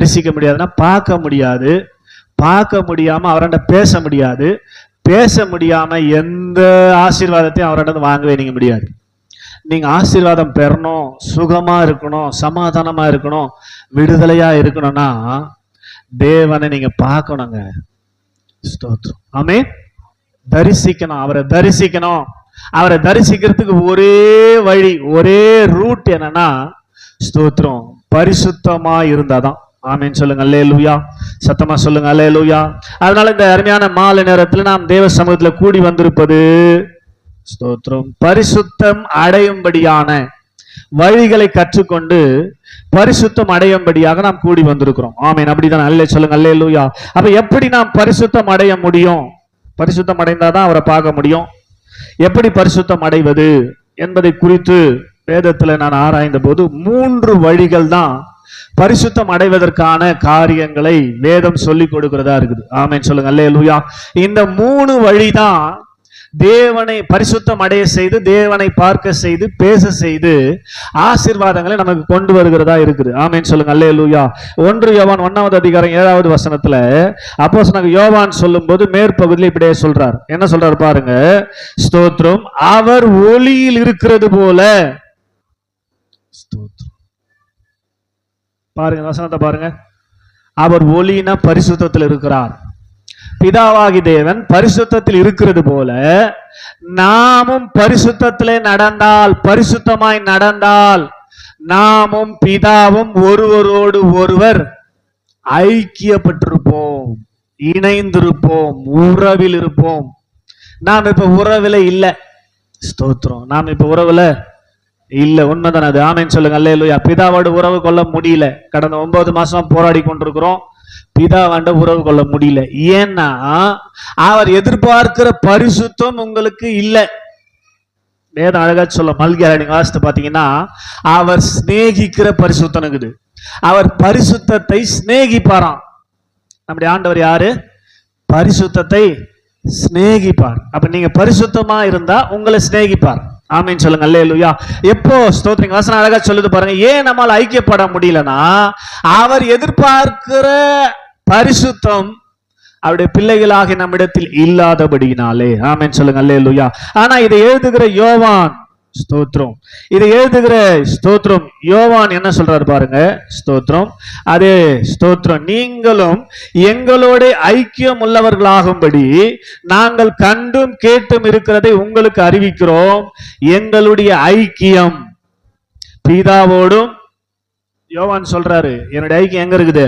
தரிசிக்க முடியாதுன்னா பார்க்க முடியாது. பார்க்க முடியாம அவர்கிட்ட பேச முடியாது. பேச முடியாம எந்த ஆசீர்வாதத்தையும் அவர்கிட்ட வாங்கவே நீங்க முடியாது. நீங்க ஆசீர்வாதம் பெறணும், சுகமா இருக்கணும், சமாதானமா இருக்கணும், விடுதலையா இருக்கணும்னா தேவனை நீங்க பார்க்கணுங்க. ஸ்தோத்திரம். ஆமென். தரிசிக்கணும், அவரை தரிசிக்கணும். அவரை தரிசிக்கிறதுக்கு ஒரே வழி, ஒரே ரூட் என்னன்னா ஸ்தோத்திரம், பரிசுத்தமா இருந்தாதான். ஆமென் சொல்லுங்க. அல்லேலூயா. சத்தமா சொல்லுங்க. அல்லேலூயா. அதனால இந்த அருமையான மாலை நேரத்தில் நாம் தேவ சமூகத்தில் கூடி வந்திருப்பது ஸ்தோத்திரம், பரிசுத்தம் அடையும்படியான வழிகளை கற்றுக்கொண்டு பரிசுத்தம் அடையும்படியாக நாம் கூடி வந்திருக்கிறோம். ஆமென். அப்படிதான். அல்லே சொல்லுங்க. அல்லேலூயா. அப்ப எப்படி நாம் பரிசுத்தம் அடைய முடியும்? பரிசுத்தம் அடைந்தாதான் அவரை பார்க்க முடியும். எப்படி பரிசுத்தம் அடைவது என்பதை குறித்து வேதத்துல நான் ஆராய்ந்த போது 3 வழிகள் தான் பரிசுத்தம் அடைவதற்கான காரியங்களை வேதம் சொல்லி கொடுக்கிறதா இருக்குது. ஆமென் சொல்லுங்க. அல்லேலூயா. இந்த 3 வழிதான் தேவனை பரிசுத்தம் அடைய செய்து, தேவனை பார்க்க செய்து, பேச செய்து ஆசீர்வாதங்களை நமக்கு கொண்டு வருகிறதா இருக்குது. ஆமென் சொல்லுங்க. அல்லேலூயா. 1 யோவான் 1வது அதிகாரம் 7வது வசனத்துல அப்போஸ்தலனாகிய யோவான் சொல்லும் போது மேற்பகுதியில் இப்படியே சொல்றார். என்ன சொல்றாரு பாருங்க. ஸ்தோத்திரம், அவர் ஒளியில் இருக்கிறது போல. ஸ்தோத்திரம். பாருங்க வசனத்தை பாருங்க. அவர் ஒளினா பரிசுத்தத்தில் இருக்கிறார். பிதாவாகி தேவன் பரிசுத்தத்தில் இருக்கிறது போல நாமும் பரிசுத்தத்திலே நடந்தால், பரிசுத்தமாய் நடந்தால் நாமும் பிதாவும் ஒருவரோடு ஒருவர் ஐக்கியப்பட்டிருப்போம், இணைந்திருப்போம், உறவில் இருப்போம். நாம் இப்ப உறவில் இல்லை. ஸ்தோத்திரம். நாம் இப்ப உறவுல இல்ல. உண்மைதான் அது. ஆமென் சொல்லுங்க. அல்லேலூயா. பிதாவோடு உறவு கொள்ள முடியல. கடந்த 9 மாசமா போராடி கொண்டிருக்கிறோம். பிதாவாண்ட உறவு கொள்ள முடியல. ஏன்னா அவர் எதிர்பார்க்கிற பரிசுத்தம் உங்களுக்கு இல்லை. வேதம் அழகா சொல்ல மல்கியா நீங்க வாசித்து பாத்தீங்கன்னா அவர் சிநேகிக்கிற பரிசுத்தம் இருக்குது. அவர் பரிசுத்தத்தை சிநேகிப்பாராம். நம்முடைய ஆண்டவர் யாரு? பரிசுத்தத்தை சிநேகிப்பார். அப்ப நீங்க பரிசுத்தமா இருந்தா உங்களை சிநேகிப்பார். ஆமென் சொல்லுங்க. அல்லேலூயா. எப்போ ஸ்தோத்திரம். வசனம் அழகா சொல்லுது பாருங்க. ஏன் நம்மால் ஐக்கியப்பட முடியலன்னா அவர் எதிர்பார்க்கிற பரிசுத்தம் அவருடைய பிள்ளைகளாக நம்மிடத்தில் இல்லாதபடியினாலே. ஆமென் சொல்லுங்க. அல்லேலூயா. ஆனா இதை எழுதுகிற யோவான், ஸ்தோத்திரம், இதை எழுதுகிற ஸ்தோத்திரம் யோவான் என்ன சொல்றாரு பாருங்க. ஸ்தோத்திரம். அதே ஸ்தோத்திரம், நீங்களும் எங்களோட ஐக்கியம் உள்ளவர்களாகும்படி நாங்கள் கண்டும் கேட்டும் இருக்கிறதை உங்களுக்கு அறிவிக்கிறோம். எங்களுடைய ஐக்கியம் பிதாவோடும், யோவான் சொல்றாரு, என்னுடைய ஐக்கியம் எங்க இருக்குது?